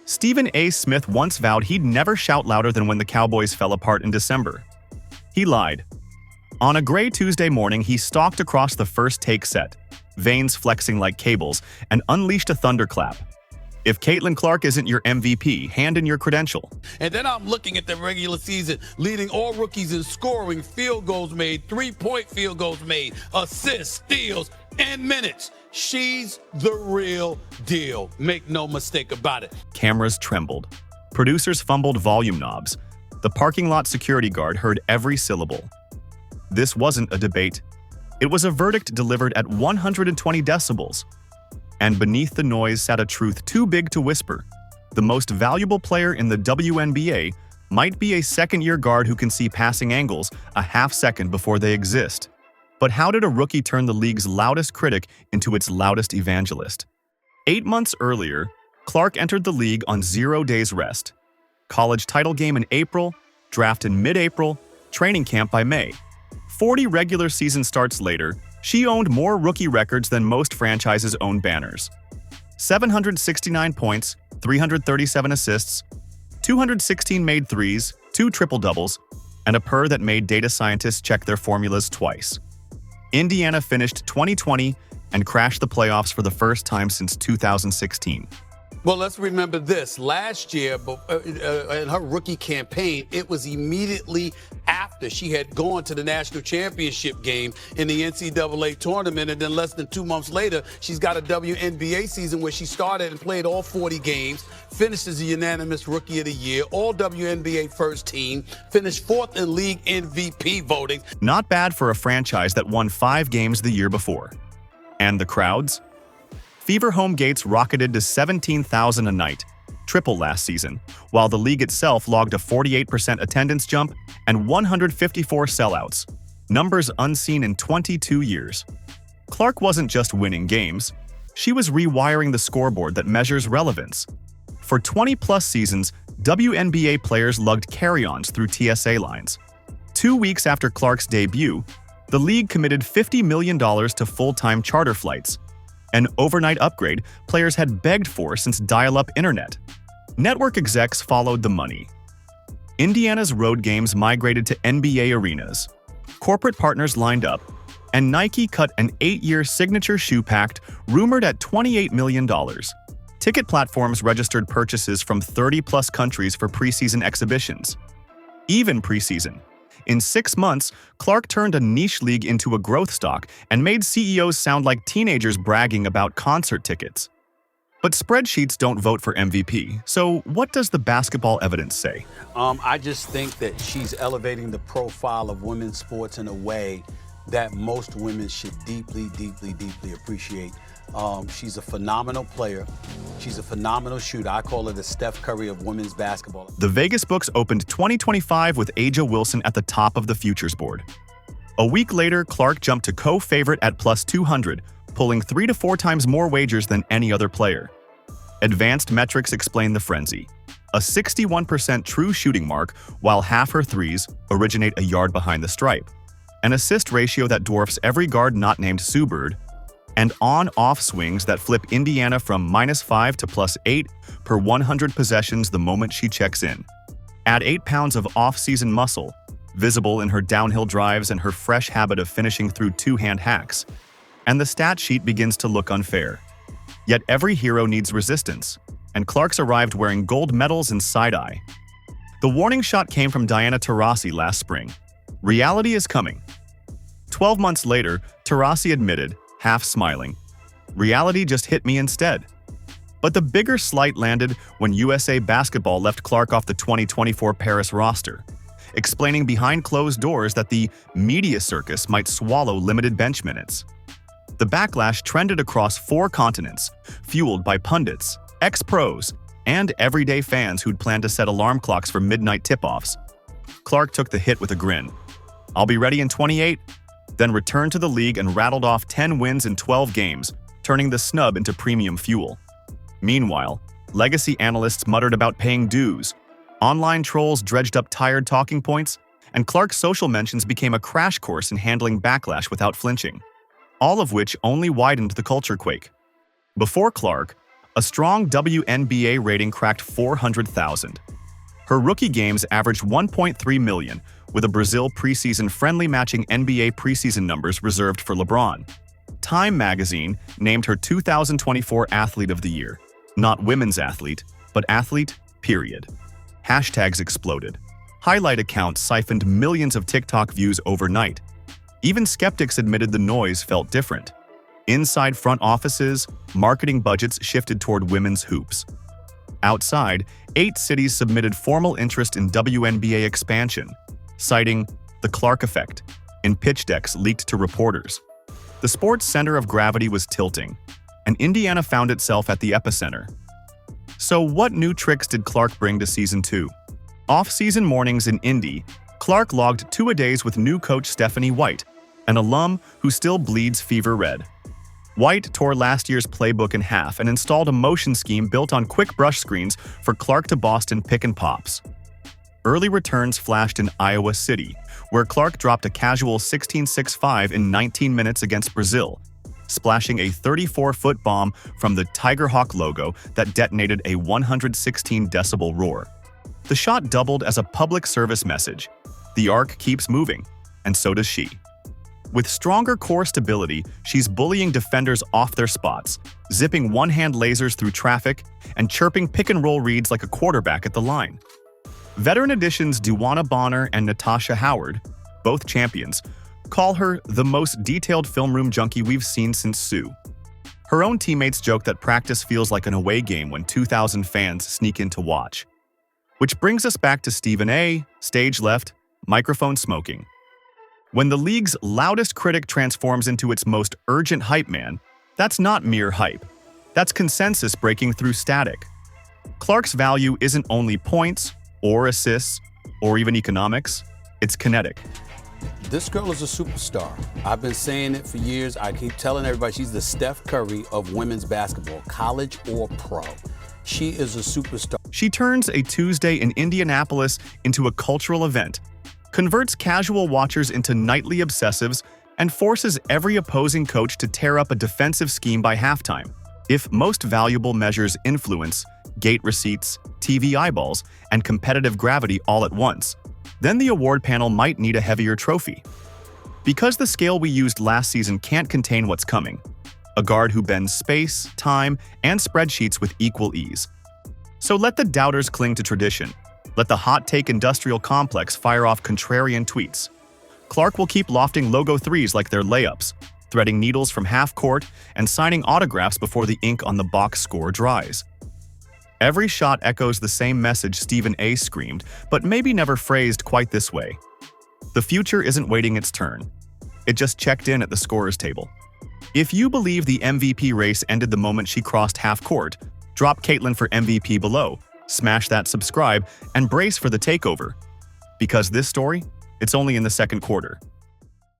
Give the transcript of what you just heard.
Stephen A. Smith once vowed he'd never shout louder than when the Cowboys fell apart in December. He lied. On a gray Tuesday morning, he stalked across the first take set, veins flexing like cables, and unleashed a thunderclap. If Caitlin Clark isn't your MVP, hand in your credential. And then I'm looking at the regular season, leading all rookies in scoring, field goals made, three-point field goals made, assists, steals, and minutes. She's the real deal. Make no mistake about it. Cameras trembled. Producers fumbled volume knobs. The parking lot security guard heard every syllable. This wasn't a debate. It was a verdict delivered at 120 decibels. And beneath the noise sat a truth too big to whisper. The most valuable player in the WNBA might be a second-year guard who can see passing angles a half second before they exist. But how did a rookie turn the league's loudest critic into its loudest evangelist? 8 months earlier, Clark entered the league on 0 days rest. College title game in April, draft in mid-April, training camp by May. 40 regular season starts later, she owned more rookie records than most franchises own banners. 769 points, 337 assists, 216 made threes, 2 triple-doubles, and a purr that made data scientists check their formulas twice. Indiana finished 2020 and crashed the playoffs for the first time since 2016. Well, let's remember this. Last year, in her rookie campaign, it was immediately after she had gone to the national championship game in the NCAA tournament, and then less than 2 months later, she's got a WNBA season where she started and played all 40 games, finished as a unanimous Rookie of the Year, all WNBA first team, finished 4th in league MVP voting. Not bad for a franchise that won 5 games the year before. And the crowds? Fever home gates rocketed to 17,000 a night, triple last season, while the league itself logged a 48% attendance jump and 154 sellouts, numbers unseen in 22 years. Clark wasn't just winning games, she was rewiring the scoreboard that measures relevance. For 20-plus seasons, WNBA players lugged carry-ons through TSA lines. 2 weeks after Clark's debut, the league committed $50 million to full-time charter flights, an overnight upgrade players had begged for since dial-up internet. Network execs followed the money. Indiana's road games migrated to NBA arenas. Corporate partners lined up, and Nike cut an 8-year signature shoe pact rumored at $28 million. Ticket platforms registered purchases from 30-plus countries for preseason exhibitions. Even preseason. In 6 months, Clark turned a niche league into a growth stock and made CEOs sound like teenagers bragging about concert tickets. But spreadsheets don't vote for MVP, so what does the basketball evidence say? I just think that she's elevating the profile of women's sports in a way that most women should deeply, deeply, deeply appreciate. She's a phenomenal player. She's a phenomenal shooter. I call her the Steph Curry of women's basketball. The Vegas books opened 2025 with A'ja Wilson at the top of the futures board. A week later, Clark jumped to co-favorite at plus 200, pulling 3 to 4 times more wagers than any other player. Advanced metrics explain the frenzy. A 61% true shooting mark, while half her threes originate a yard behind the stripe. An assist ratio that dwarfs every guard not named Sue Bird, and on-off swings that flip Indiana from -5 to +8 per 100 possessions the moment she checks in. Add 8 pounds of off-season muscle, visible in her downhill drives and her fresh habit of finishing through two-hand hacks, and the stat sheet begins to look unfair. Yet every hero needs resistance, and Clark's arrived wearing gold medals and side-eye. The warning shot came from Diana Taurasi last spring. Reality is coming. 12 months later, Taurasi admitted, half smiling, reality just hit me instead. But the bigger slight landed when USA Basketball left Clark off the 2024 Paris roster, explaining behind closed doors that the media circus might swallow limited bench minutes. The backlash trended across 4 continents, fueled by pundits, ex-pros, and everyday fans who'd planned to set alarm clocks for midnight tip-offs. Clark took the hit with a grin. "I'll be ready in 28, then returned to the league and rattled off 10 wins in 12 games, turning the snub into premium fuel. Meanwhile, legacy analysts muttered about paying dues, online trolls dredged up tired talking points, and Clark's social mentions became a crash course in handling backlash without flinching, all of which only widened the culture quake. Before Clark, A strong WNBA rating cracked 400,000. Her rookie games averaged 1.3 million, with a Brazil preseason friendly matching NBA preseason numbers reserved for LeBron. Time magazine named her 2024 Athlete of the Year. Not women's athlete, but athlete, period. Hashtags exploded. Highlight accounts siphoned millions of TikTok views overnight. Even skeptics admitted the noise felt different. Inside front offices, marketing budgets shifted toward women's hoops. Outside, 8 cities submitted formal interest in WNBA expansion, citing the Clark effect in pitch decks leaked to reporters. The sport's center of gravity was tilting, and Indiana found itself at the epicenter. So what new tricks did Clark bring to Season 2? Off-season mornings in Indy, Clark logged 2-a-days with new coach Stephanie White, an alum who still bleeds fever red. White tore last year's playbook in half and installed a motion scheme built on quick brush screens for Clark to Boston pick and pops. Early returns flashed in Iowa City, where Clark dropped a casual 16-6-5 in 19 minutes against Brazil, splashing a 34-foot bomb from the Tigerhawk logo that detonated a 116-decibel roar. The shot doubled as a public service message. The arc keeps moving, and so does she. With stronger core stability, she's bullying defenders off their spots, zipping one-hand lasers through traffic, and chirping pick-and-roll reads like a quarterback at the line. Veteran additions Duana Bonner and Natasha Howard, both champions, call her the most detailed film room junkie we've seen since Sue. Her own teammates joke that practice feels like an away game when 2,000 fans sneak in to watch. Which brings us back to Stephen A., stage left, microphone smoking. When the league's loudest critic transforms into its most urgent hype man, that's not mere hype. That's consensus breaking through static. Clark's value isn't only points, or assists, or even economics, it's kinetic. This girl is a superstar. I've been saying it for years. I keep telling everybody she's the Steph Curry of women's basketball, college or pro. She is a superstar. She turns a Tuesday in Indianapolis into a cultural event, converts casual watchers into nightly obsessives, and forces every opposing coach to tear up a defensive scheme by halftime. If most valuable measures influence, gate receipts, TV eyeballs, and competitive gravity all at once, then the award panel might need a heavier trophy. Because the scale we used last season can't contain what's coming, a guard who bends space, time, and spreadsheets with equal ease. So let the doubters cling to tradition. Let the hot-take industrial complex fire off contrarian tweets. Clark will keep lofting logo threes like they're layups, threading needles from half-court and signing autographs before the ink on the box score dries. Every shot echoes the same message Stephen A. screamed, but maybe never phrased quite this way. The future isn't waiting its turn. It just checked in at the scorer's table. If you believe the MVP race ended the moment she crossed half-court, drop Caitlin for MVP below, smash that subscribe, and brace for the takeover. Because this story, it's only in the second quarter.